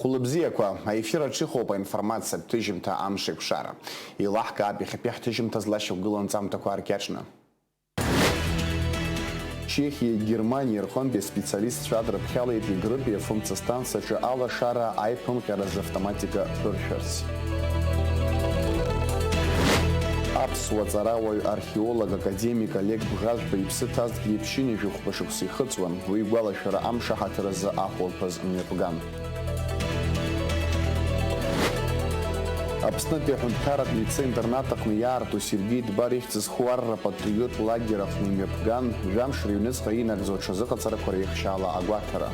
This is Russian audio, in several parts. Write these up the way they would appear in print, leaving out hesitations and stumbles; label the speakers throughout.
Speaker 1: Хулыбзиақәа, аефир аҿы иҟоуп аинформациатә ҭыжьымҭа амшеиқәшара. Илаҳкаап иахьатәи ҳҭыжьымҭа злашьақәгылоу анҵамҭақәа ркьаҿны. Чехиа, Германиа рҟынтәи специалистцәа адрыԥхьалеит игрыпи афымцастанциаҿы алашара аиԥымҟьараз автоматика ԥыршәарц. Аԥсуа ҵарауаҩ археолог академик Олег Бӷажәба иԥсы ҭазҭгьы иԥшьынҩажәи хәба шықәса ихыҵуан, уи игәалашәара амшаҳаҭыразы ахәылԥаз мҩаԥган. Аԥснытәи аҳәынҭқарратә лицеи-интернат аҟны иаарту Сергеи Дбар ихьӡыз Хуарра патриот лагер аҟны имҩаԥган, жәамш рыҩныҵҟа инагӡоу аҽазыҟаҵарақәа реихшьаала агәаҭара.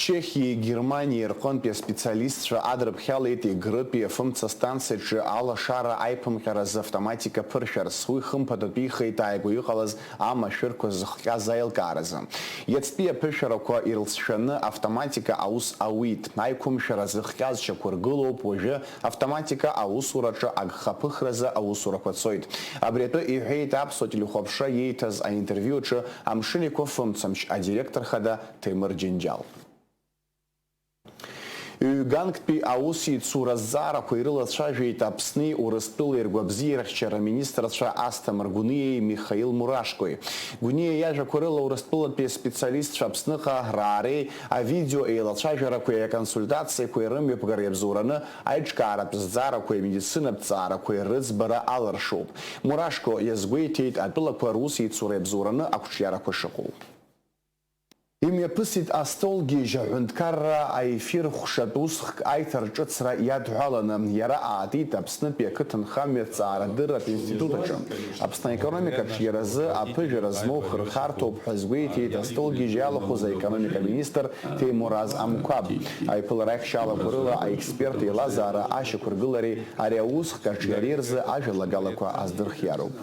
Speaker 1: Чехиа, Германиа рҟынтәи аспециалистцәа адрыԥхьалеит игрыпи афымцастанциаҿы алашара аиԥымҟьараз автоматика ԥыршәарц, уи хымԥадатәы ихеит ааигәа иҟалаз амашәырқәа зыхҟьаз аилкааразы. Иацтәи аԥышәарақәа ирылҵшәаны автоматика аус ауит. Аиқәымшәара зыхҟьаз шьақәыргылоуп, уажәы автоматика аусураҿы агхаԥыхразы аусурақәа цоит. Абри атәы иҳәеит аԥсуа телехәаԥшра иеиҭаз аинтервиуаҿы амшынеиқәа фымцамч адиректор хада Темыр Џьынџьал. Ҩ-ганктәи аусеицура зҵаарақәа ирылацәажәеит Аԥсни Урыстәылеи ргәабзиарахьчара аминистрцәа Асҭамыр Гәыниеи Михаил Мурашкои. Гәыниа иажәақәа рыла Урыстәылатәи аспециалистцәа Аԥсныҟа раареи авидео еилацәажәарақәеи аконсультациақәеи рымҩаԥгара иабзоураны аиҿкааратә зҵаарақәеи амедицинатә ҵаарақәеи рыӡбара аларшоуп. Мурашко иазгәеиҭеит атәылақәа русеицура иабзоураны ақәҿиарақәа шыҟоу. Имҩаԥысит астолгьежь аҳәынҭқарра аефир хәшатә усхк аиҭарҿыцра иадҳәаланы, иара аатит Аԥснытәи ақыҭанхамҩа ҵаарадырратә институт аҿы. Аԥсны аекономикаҿы иаразы аԥыжәара змоу хырхарҭоуп ҳәа згәеиҭеит астолгьежь иалахәыз аекономика министр Теймураз Амкәаб. Аиԥылара аихшьалақәа рыла аексперт еилазаара ашьақәыргылареи ари аусхк аҿы иара рзы ажәалагалақәа аздырхиароуп.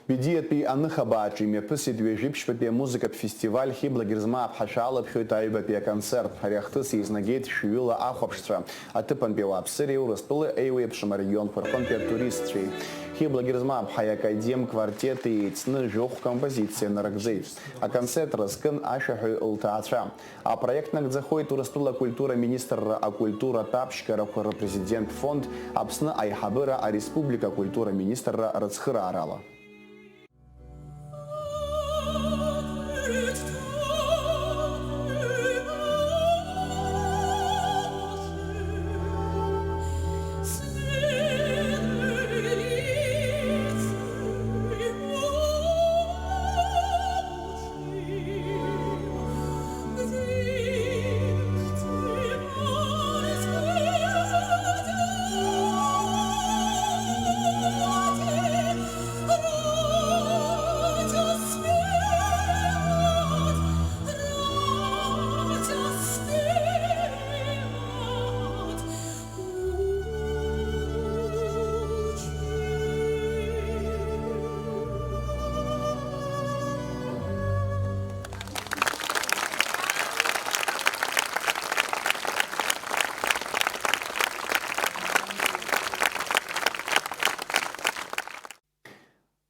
Speaker 1: Бедиатәи аныхабааҿы имҩаԥысит ҩажәиԥшьбатәи амузыкатә фестиваль Хибла Герзма аԥҳашәа алаԥхьоит аҩбатәи аконцерт. Ари ахҭыс еизнагеит шәҩыла ахәаԥшцәа, аҭыԥантәи ауааԥсыреи, Урыстәыла еиуеиԥшым арегионқәа рҟынтәи атуристцәеи. Хибла Герзма аԥҳа академ квартети еицны жәохә композициа нарыгӡеит. Аконцерт разкын ашәаҳәаҩ лҭаацәа. Апроект нагӡахоит Урыстәыла акультура министрра акультуратә аԥшьгарақәа рпрезидент фонд, Аԥсны аиҳабыра ареспублика акультура министрра рыцхыраарала.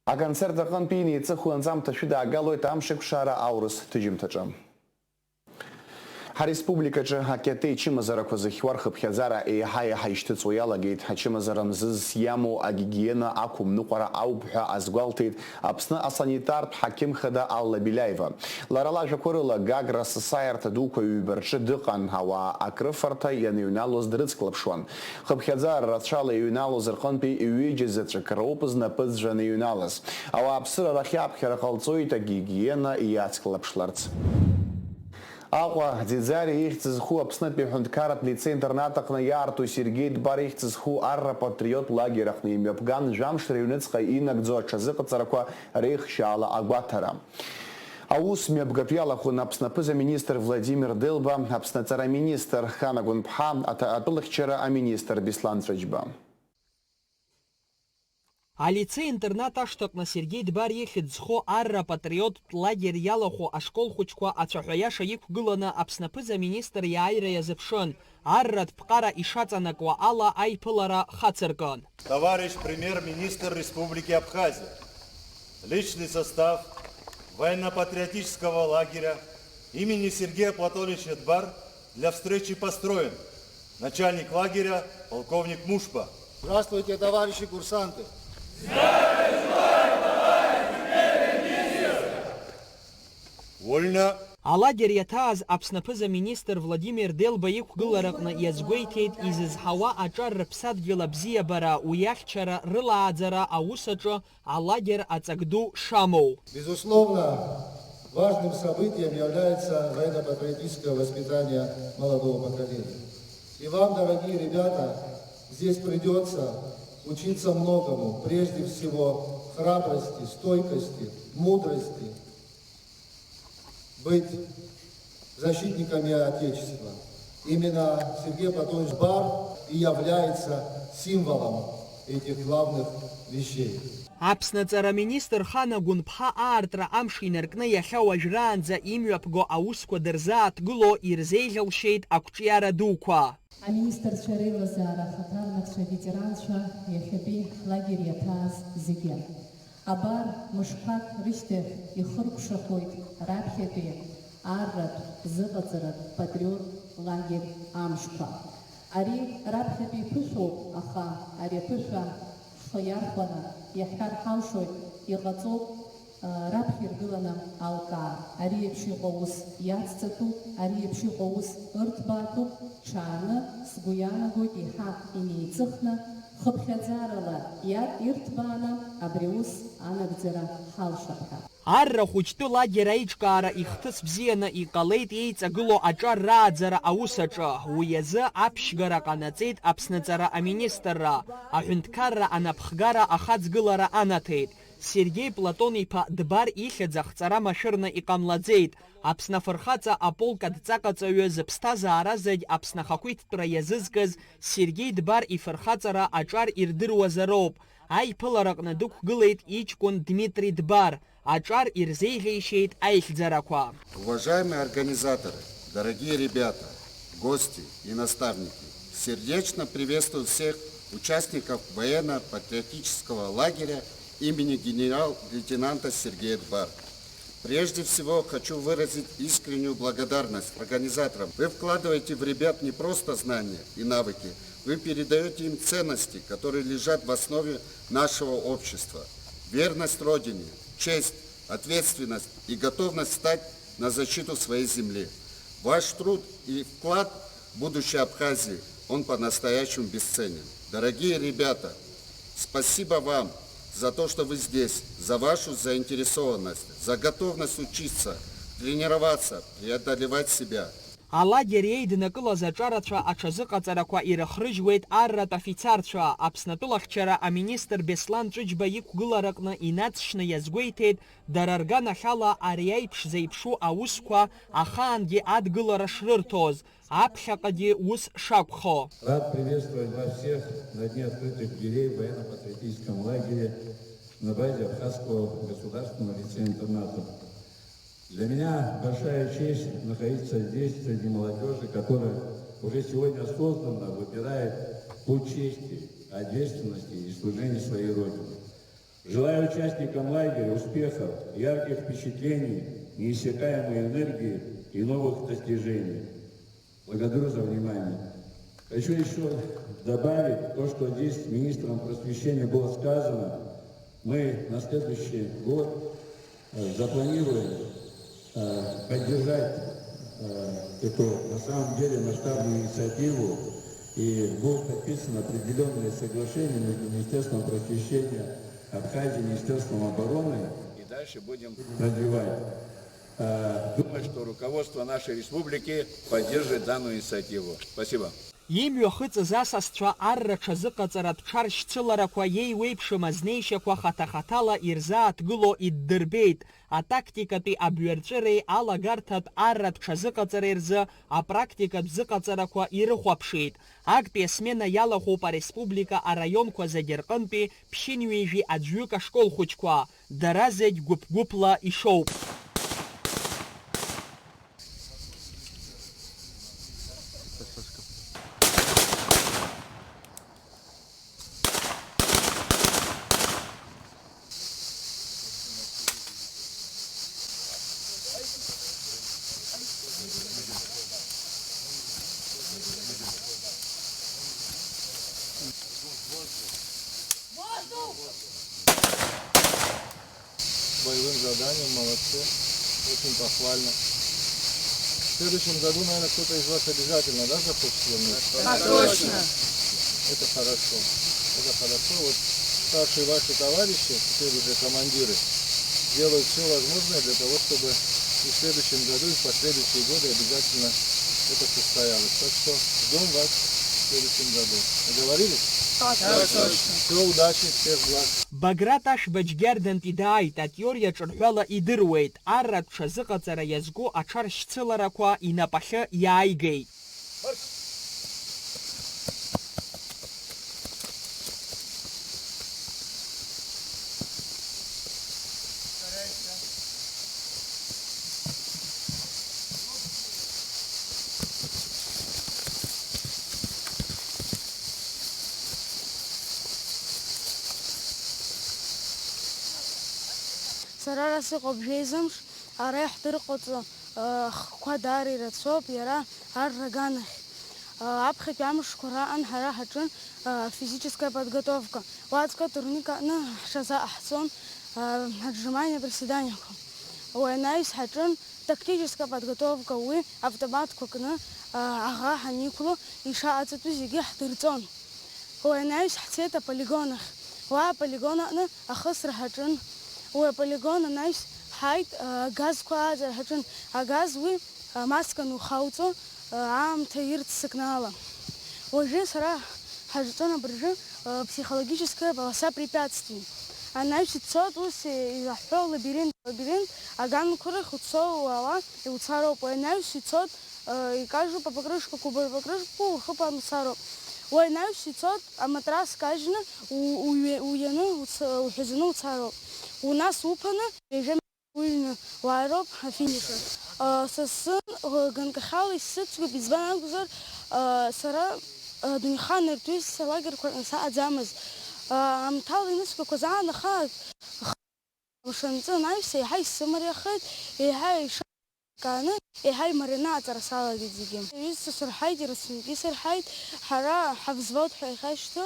Speaker 1: Аконцерт аҟынтәи инеиҵыху анҵамҭа шәыдаагалоит амшеиқәшара аурыс ҭыжьымҭаҿы. Ҳареспубликаҿы акьатеи чымазарақәа зыхьуа рхыԥхьаӡара еиҳа-еиҳа ишьҭыҵуа иалагеит. Ачымазара мзызс иамоу агигиена ақәымныҟәара ауп ҳәа азгәалҭеит Аԥсны асанитартә ҳақьым хада Алла Биляева. Лара лажәақәа рыла Гагра сысааирҭа дуқәа ҩба рҿы дыҟан, ауаа акрыфарҭа ианыҩналоз дрыцклаԥшуан. Хыԥхьаӡара рацәала иҩналоз рҟынтәи ҩыџьа заҵәык роуп знапы ӡәӡәаны иҩналаз. Ауааԥсыра рахьаԥхьара ҟалҵоит агигиена иацклаԥшларц. Аҟәа Ӡиӡари ихьӡыз хәы Аԥснытәи аҳәынҭқарратә лицеи-интернат аҟны иаарту Сергеи Дбар ихьӡыз хәы Арра патриот лагер аҟны имҩаԥган, жәамш рыҩныҵҟа инагӡоу аҽазыҟаҵарақәа реихшьаала агәаҭара. Аус мҩаԥгатәы иалахәын Аԥсны аԥыза-министр Владимир Делба, Аԥсны аҵара-министр Хана Гәынԥҳа, атәылахьчара аминистр Беслан Ҵәаџьба.
Speaker 2: Алицеи-интернат ашҭаҟны Сергеи Дбар ихьӡ зху Арра патриоттә лагер иалахәу ашкол хәыҷқәа ацәаҳәаиаша иқәгыланы Аԥсны аԥыза-министр иааира иазыԥшын. Арратә ԥҟара ишаҵанакуа ала аиԥылара хацыркын.
Speaker 3: Товарищ премьер-министр Республики Абхазия, личный состав военно-патриотического лагеря имени Сергея Платоновича Дбар для встречи построен. Начальник лагеря полковник Мушпа.
Speaker 4: Здравствуйте, товарищи курсанты.
Speaker 3: Вольно.
Speaker 2: Алагер иаҭааз Аԥсны аԥыза-министр Владимир Делба иқәгылараҟны иазгәеиҭеит изызҳауа аҿар рыԥсадгьыл абзиабара, уи ахьчара рылааӡара аус аҿы алагер аҵак ду шамоу.
Speaker 4: Безусловно, важным событием является военно-патриотическое воспитание молодого поколения. И вам, дорогие ребята, здесь придется учиться многому, прежде всего храбрости, стойкости, мудрости, быть защитниками Отечества. Именно Сергей Платонович Дбар и является символом этих главных вещей.
Speaker 2: Аԥсны аҵараминистр Хана Гәынԥҳа аартра амш инаркны иахьа уажәраанӡа имҩаԥго аусқәа дырзааҭгыло ирзеиӷьалшьеит ақәҿиара дуқәа.
Speaker 5: Аминистрцәа реилазаара ахаҭарнакцәа, аветеранцәа, иахьатәи ҳлагер иаҭааз зегьы. Абар мышқәак рышьҭахь ихыркәшахоит раԥхьатәи арратә зыҟаҵаратә патриот лагер амшқәа. Ари раԥхьатәи ԥышәоуп, аха ари аԥышәа ҳхы иархәаны иаҳҳәар ҳалшоит, иҟаҵоуп раԥхьа иргыланы алкаа. Ари еиԥш иҟоу ус иацҵатәуп, ари еиԥш иҟоу ус ырҭбаатәуп, ҽааны сгәы иаанагоит еиҳа инеиҵыхны хыԥхьаӡарала ирҭбааны абри ус анагӡара ҳалшап ҳәа.
Speaker 2: Арра хәыҷтәы лагер аиҿкаара ихҭыс бзианы иҟалеит еиҵагыло аҿар рааӡара аус аҿы. Уи азы аԥшьгара ҟанаҵеит Аԥсны аҵара аминистрра, аҳәынҭқарра анапхгара ахаҵгылара анаҭеит. Сергей Платон-иԥа Дбар ихьӡ ахҵара машәырны иҟамлаӡеит. Аԥсны афырхаҵа аполк адҵаҟаҵаҩы зыԥсҭазаара зегь Аԥсны ахақәиҭтәра иазызкыз Сергей Дбар ифырхаҵара аҿар ирдыруазароуп. Аиԥылараҟны дықәгылеит иҷкәын Дмитрий Дбар. Аҿар ирзеиӷьеишьеит аихьӡарақәа.
Speaker 6: Уважаемые организаторы, дорогие ребята, гости и наставники, сердечно приветствую всех участников военно-патриотического лагеря имени генерал-лейтенанта Сергея Дбар. Прежде всего хочу выразить искреннюю благодарность организаторам. Вы вкладываете в ребят не просто знания и навыки, вы передаете им ценности, которые лежат в основе нашего общества. Верность Родине, честь, ответственность и готовность встать на защиту своей земли. Ваш труд и вклад в будущее Абхазии, он по-настоящему бесценен. Дорогие ребята, спасибо вам за то, что вы здесь, за вашу заинтересованность, за готовность учиться, тренироваться, преодолевать себя.
Speaker 2: Алагер еиднакылаз аҿарацәа аҽазыҟаҵарақәа ирыхрыжьуеит арратә афицарцәа. Аԥсны атәылахьчара аминистр Беслан Ҿыџьба иқәгылараҟны инацшны иазгәеиҭеит, дара рганахьала ари аиԥш зеиԥшу аусқәа ахаангьы адгылара шрырҭоз, аԥхьаҟагьы ус шакәхо.
Speaker 7: Рад приветствовать вас всех на дне открытых дверей в военно-патриотическом лагере на базе Абхазского государственного лицея-интерната. Для меня большая честь находиться здесь, среди молодежи, которая уже сегодня осознанно выбирает путь чести, ответственности и служения своей Родине. Желаю участникам лагеря успехов, ярких впечатлений, неиссякаемой энергии и новых достижений. Благодарю за внимание. Хочу еще добавить то, что здесь министром просвещения было сказано. Мы на следующий год запланируем поддержать эту, на самом деле, масштабную инициативу, и будут подписаны определенные соглашения между Министерством просвещения Абхазии и Министерством обороны. И дальше будем развивать. Думаю, что руководство нашей республики поддержит данную инициативу. Спасибо.
Speaker 2: Имҩахыҵыз асасцәа арра ҽазыҟаҵаратә ҽаршьцыларақәа иеиуеиԥшым азнеишьақәа хата-хатала ирзааҭгыло иддырбеит. Атактикатәи абҩарҵәыреи алагарҭатә арратә ҽазыҟаҵареи рзы апрактикатә зыҟаҵарақәа ирыхәаԥшит. Актәи асмена иалахәуп ареспублика араионқәа зегьы рҟынтәи ԥшьынҩажәи аӡәҩык ашкол хәыҷқәа. Дара зегь гәыԥ-гәыԥла ишоуп.
Speaker 8: боевым заданием, молодцы, очень похвально. В следующем году, наверное, кто-то из вас обязательно, да, захочет вернуться?
Speaker 9: Точно!
Speaker 8: Это хорошо, это хорошо. Вот старшие ваши товарищи, теперь уже командиры, делают все возможное для того, чтобы и в следующем году, и в последующие годы обязательно это состоялось. Так что ждем вас в следующем году. Договорились? Всего удачи, всех благ.
Speaker 2: Баграташ баџьгьардантә идааит атеориаҿ рҳәала идыруеит, арратә ҽазыҟаҵара иазку аҽаршьцыларақәа инапахьы иааигеит.
Speaker 9: Сара сыҟоуп бжеизымш, ара иаҳдырҟаҵо хқәа даара ирацәоуп, иара арра аганахь. Аԥхьатәи амшқәа раан ҳара ҳаҿын физическая подготовка. Уаҵәҟьа турник аҟны ҳҽазааҳҵон аџьманиа приседаниақәа. Уи анаҩс ҳаҿын тактическая подготовка, уи автоматқәа кны аӷа ҳаниқәло ишааҵатәу зегьы ҳдырҵон. Уи анаҩс ҳцеит аполигон ахь. Уа аполигон аҟны ахысра ҳаҿын. Уи аполигон анаҩс ҳааит агазқәа ааӡара ҳаҿын. Агаз уи масканы ухауҵо аамҭа ирццакны ала. Уажәы сара ҳаҿҵон абыржәы психологическая полоса препятствий. Анаҩс ицоит ус изаҳҳәо лабиринт. Лабиринт аганқәа рахь уцо уаауа иуцароуп. Уи анаҩс ицоит икажу по покрышку, кубовую покрышку ухыԥан уцароуп. Уи анаҩс ицоит аматрас кажьны уҩаны уҳәазаны уцароуп. Унас уԥаны ежьа уҩны уаароуп афиниш ахь. Са ганкахьала исыцгоуп, избан акәзар сара Дунеихан артҩызцәа лагерқәа сааӡамызт. Аамҭала иныҵгақәаз аан ахаак мшынҵы анаҩс еиҳа исымариахеит, еиҳа ишакааны, еиҳа имарианы аҵара салагеит зегьы. Аҩызцәа сырҳаит, ирацәаҩгьы сырҳаит, ҳара ҳавзвод ҳәа иахьашьҭо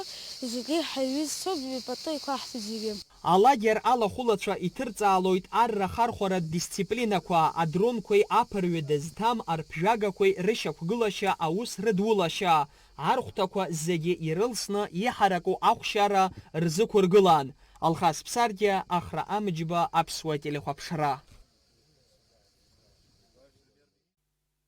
Speaker 9: зегьы ҳаиҩызцәоуп, ипаты иқәаҳҭеит зегьы.
Speaker 2: Алагер алахәылацәа иҭырҵаалоит арра хархәаратә дисциплинақәа, адронқәеи аԥырҩы дызҭам арԥжәагақәеи рышьақәгылашьа, аус рыдулашьа. Архәҭақәа зегьы ирылсны иҳараку ахәшьара рзықәыргылан. Алхас Ԥсардиа, Ахра Амџьба, Аԥсуа телехәаԥшра.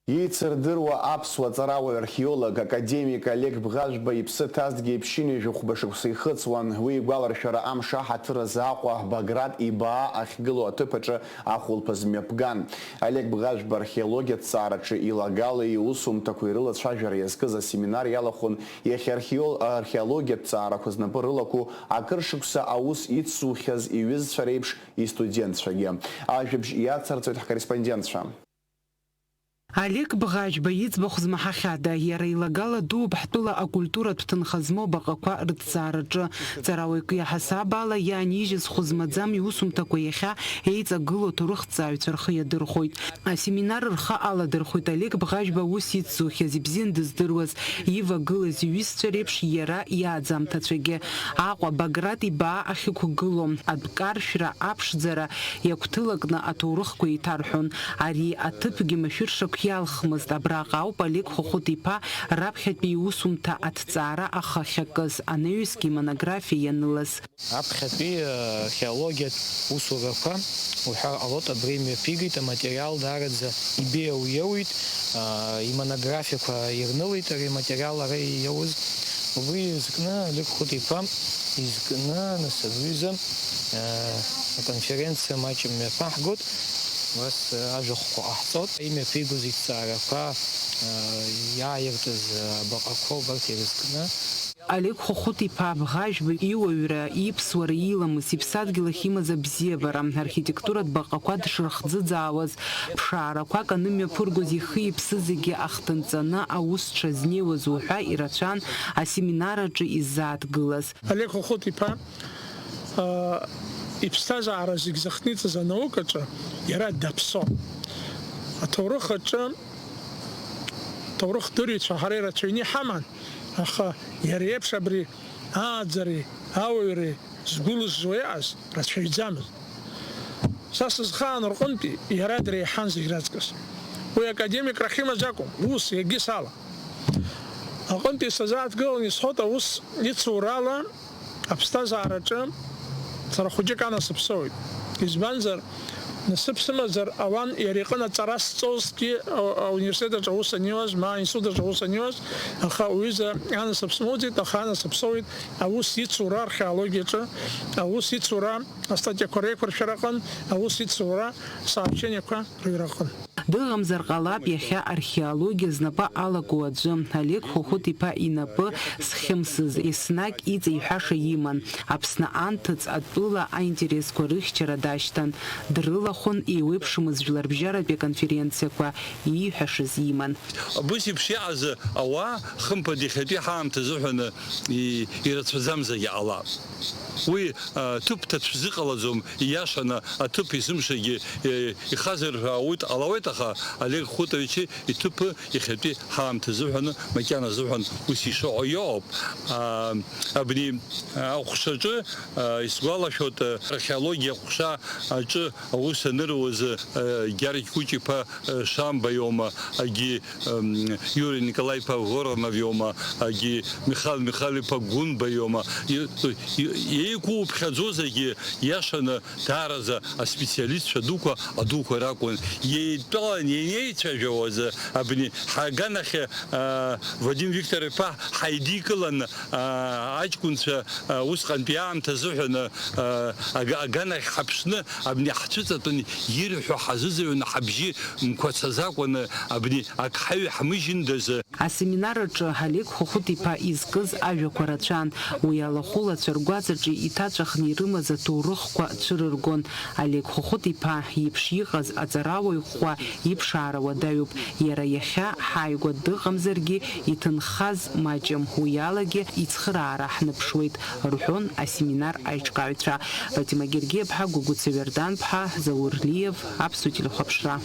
Speaker 1: Иеицырдыруа аԥсуа ҵарауаҩ археолог академик Олег Бӷажәба иԥсы ҭазҭгьы иԥшьыни жәохәба шықәса ихыҵуан. Уи игәаларшәара амш аҳаҭыразы Аҟәа Баграт ибаа ахьгылоу аҭыԥ аҿы ахәылԥаз мҩаԥган. Олег Бӷажәба археологиатә ҭҵаараҿы илагала иусумҭақәа ирылацәажәара иазкыз асеминар иалахәын иахьа археологиатә ҭҵаарақәа знапы рылаку акыр шықәса аус ицухьаз иҩызцәа реиԥш истудентцәагьы. Ажәабжь иацырҵоит ҳкорреспондентцәа.
Speaker 10: Олег Бӷажәба иӡбахә змаҳахьада, иара илагала дууп ҳтәыла акультуратә ҭынха змоу баҟақәа рыҭҵаараҿы. Ҵарауаҩк иаҳасаб ала иаанижьыз хәы-змаӡам иусумҭақәа иахьа еиҵагылоу аҭоурыхҭҵааҩцәа рхы иадырхәоит. Асеминар рхы аладырхәоит Олег Бӷажәба ус ицзухьаз, ибзиан дыздыруаз, ивагылаз иҩызцәа реиԥш иара иааӡамҭацәагьы. Аҟәа Баграт ибаа ахьықәгыло атәкаршәра аԥшӡара иагәҭылакны аҭоурыхқәа иҭарҳәон. Ари аҭыԥгьы машәыршақә иалхмызт. Абраҟа ауп Олег Хәыхәыт-иԥа раԥхьатәи иусумҭа аҭҵаара ахахьакыз, анаҩсгьы имонографиа ианылаз.
Speaker 11: Аԥхьатәи археологиатә усурақәа уҳәар ҟалоит, абри мҩаԥигеит, аматериал даараӡа ибеиауиауит, имонографиақәа ирнылеит ари аматериал ара ииауз. Убри изкны Олег Хәыхәыт-иԥа изкны нас аҩыза аконференциа маҷ мҩаԥаҳгоит. Was ажәахәқәа ҟаҳҵоит, имҩаԥигоз иҭҵаарақәа иааиртыз абаҟақәа убарҭ ирызкны.
Speaker 10: Олег Хәыхәыт-иԥа Бӷажәба иуаҩра, иԥсуара, иламыс, иԥсадгьыл ахь имаз абзиабара, архитектуратә баҟақәа дшырхӡыӡаауаз, ԥшаарақәак анымҩаԥыргоз ихы-иԥсы зегьы ахҭынҵаны аус дшазнеиуаз уҳәа ирацәан асеминар аҿы иззааҭгылаз.
Speaker 12: Олег Хәыхәыт-иԥа иԥсҭазаара зегь зыхҭниҵаз анаукаҿы иара даԥсо. Аҭоурых аҿы ҭоурых дырҩцәа ҳара ирацәаҩны иҳаман, аха иара еиԥш абри ааӡареи ауаҩреи згәылызжуа иааз рацәаҩӡамызт. Са сызхаан рҟынтәи иара дреиҳан зегь раҵкыс. Уи академик Рахима Ӡакәым ус егьи сала. Аҟынтәи сазааҭгылан исҳәоит аус ицурала аԥсҭазаараҿы сара хәыҷык анасыԥ избанзар насыԥ сымазар ауан иара иҟны аҵара сҵозгьы ауниверситет аус аниуаз, ма аинститут аус аниуаз, аха уҩыза анасыԥ смоуӡеит, аха анасыԥ соуит аус ицура археологиаҿы, аус ицура астатиақәа реиқәыршәара аҟны, аус ицура сообщениақәа рыҩра аҟны.
Speaker 10: Дыҟамзар ҟалап иахьа археологиа знапы алаку аӡәы Олег Хәыхәыт-иԥа инапы зхьымсыз еснагь иҵеиҳәаша иман. Аԥсны анҭыҵ атәыла аинтересқәа рыхьчара дашьҭан. Дрылахәын еиуеиԥшымыз жәларбжьаратәи аконференциақәа ииҳәашаз иман.
Speaker 13: Абыс еиԥш иааз ауаа хымԥада иахьатәи ҳаамҭа азыҳәаны ирацәаӡамзаргьы ҟалап. Уи ҭыԥ ҭацә зыҟалаӡом, ииашаны аҭыԥ изымшагьы ихазар ауит ҟалауеит, аха Олег Хәыхәыт иҭыԥы иахьатәи ҳаамҭа азыҳәаны макьана азыҳәан ус ишыҟоу иоуп. Абни аҟәшаҿы исгәалашәоит археологиа аҟәша аҿы аус аныруаз Гьаргь Кәыҷ-иԥа Шамба иоума, агьи Юрий Николаи-иԥа Воронов иоума, агьи Михаил Михаил-иԥа Гәынба иоума. Еиқәуԥхьаӡозаргьы иашаны даараӡа аспециалистцәа дуқәа ракәын. Еидтәалан иеицәажәауаз абни ҳаганахь Вадим Виктор-иԥа ҳаидикылан аҷкәынцәа усҟантәи аамҭа азыҳәаны аганахь ҳаԥшны абни ҳцәыҵатәан ирҳәо ҳазыӡырҩны ҳабжьы мқәацаӡакәаны абни ак ҳаҩ ҳмыжьындаз.
Speaker 10: Асеминар аҿы Олег Хәыхәыт-иԥа изкыз ажәақәа рацәан. Уи алахәылацәа ргәаҵаҿы иҭаҵәахны ирымаз аҭоурыхқәа цәырыргон. Олег Хәыхәыт-иԥа иеиԥш иҟаз аҵарауаҩ ӷәӷәа иԥшаара уадаҩуп. Иара иахьа ҳааигәа дыҟамзаргьы иҭынхаз маҷым. Уи алагьы ицхыраара ҳныԥшуеит, рҳәон асеминар аиҿкааҩцәа. Фатима Гергиев-ԥҳа, Гәыгәыца Вердан-ԥҳа, Заур Лиев, Аԥсуа телехәаԥшра.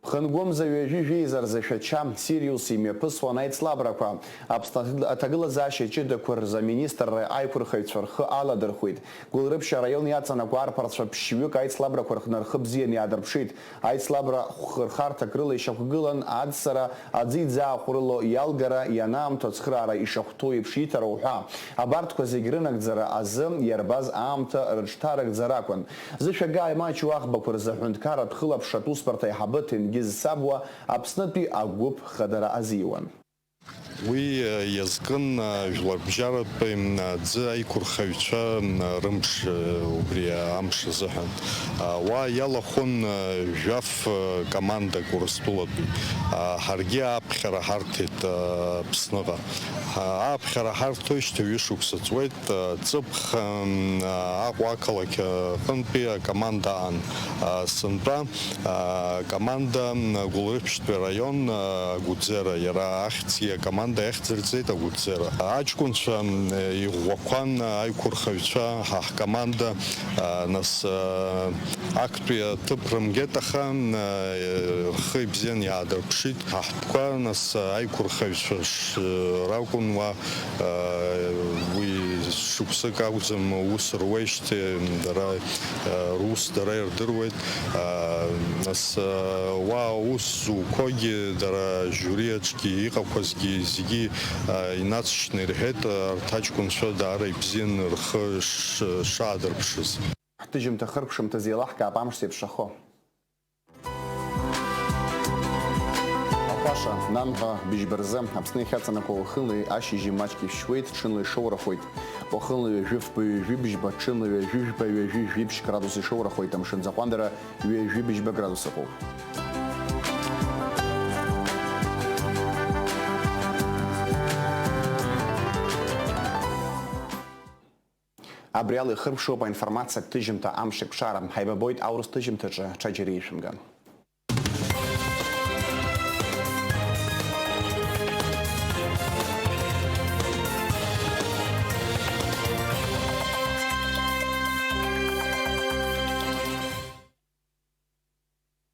Speaker 1: Ԥхынгәымза ҩажәижәеизар зашәача Сириус имҩаԥысуан аицлабрақәа. Аԥсны аҭагылазаашьа ҷыдақәа рзы аминистрра аиқәырхаҩцәа рхы аладырхәит. Гәылрыԥшь араион иаҵанакуа арԥарцәа ԥшьҩык аицлабрақәа рҟны рхы бзианы иаадырԥшит. Аицлабра хырхарҭак рыла ишьақәгылан аӡсара аӡиӡаахәрыло иалгара ианаамҭо ацхыраара ишахәҭоу еиԥш иҭароу ҳәа. Абарҭқәа зегь рынагӡара азы иарбаз аамҭа рыҿҭаракӡара акәын. Зышәагаа имаҷу аӷбақәа рзы аҳәынҭқарратә хылаԥшратә усбарҭа иаҳабы Тенгиз Сабуа Аԥснытәи агәыԥ хадара азиуан.
Speaker 14: Уи иазкын жәларбжьаратәи ӡы аиқәырхаҩцәа рымш убри амш азыҳәан. Уа иалахәын жәаф командак Урыстәылатәи. Ҳаргьы ааԥхьара ҳарҭеит Аԥсныҟа. Ааԥхьара ҳарҭоижьҭеи ҩышықәса ҵуеит. Ҵыԥх Аҟәа ақалақь аҟынтәи акоманда аан. Сынтәа команда Гәылрыԥшьтәи араион агәыӡера, иара ахьӡи акоманда ехьӡырҵеит агәыӡера. Аҷкәынцәа иӷәӷәақәан аиқәырхаҩцәа ҳкоманда нас актәи аҭыԥ рымгеит, аха рхы ибзианы иаадырԥшит. Ҳтәқәа нас аиқәырхаҩцәа ракәын, уа уи шықәсык акәӡам ус руеижьҭеи дара рус дара ирдыруеит. Нас уа ус зуқәогьы дара жюриаҿгьы иҟақәазгьы зегьы инацшьны ирҳәеит арҭ аҷкәынцәа даара ибзианы рхы шаадырԥшыз.
Speaker 1: Ҳҭыжьымҭа хырԥшымҭаз еилаҳкаап амш зеиԥшрахо. Ахәаша нанҳәа быжьбарзы Аԥсны иахьаҵанакуа уахынлаҩ ашьыжьи маҷк ишьуеит, ҽынла ишоурахоит. Уахынла ҩажәифба ҩажәибжьба, ҽынла ҩажәижәба ҩажәижәибжь градус ишоурахоит. Амшын заҟәандара ҩажәибжьба градус ыҟоуп. Абри ала ихырԥшуп аинформациа ҭыжьымҭа амш еиқәшара. Ҳаибабоит аурыс ҭыжьымҭаҿы ҽаџьара ишәымган.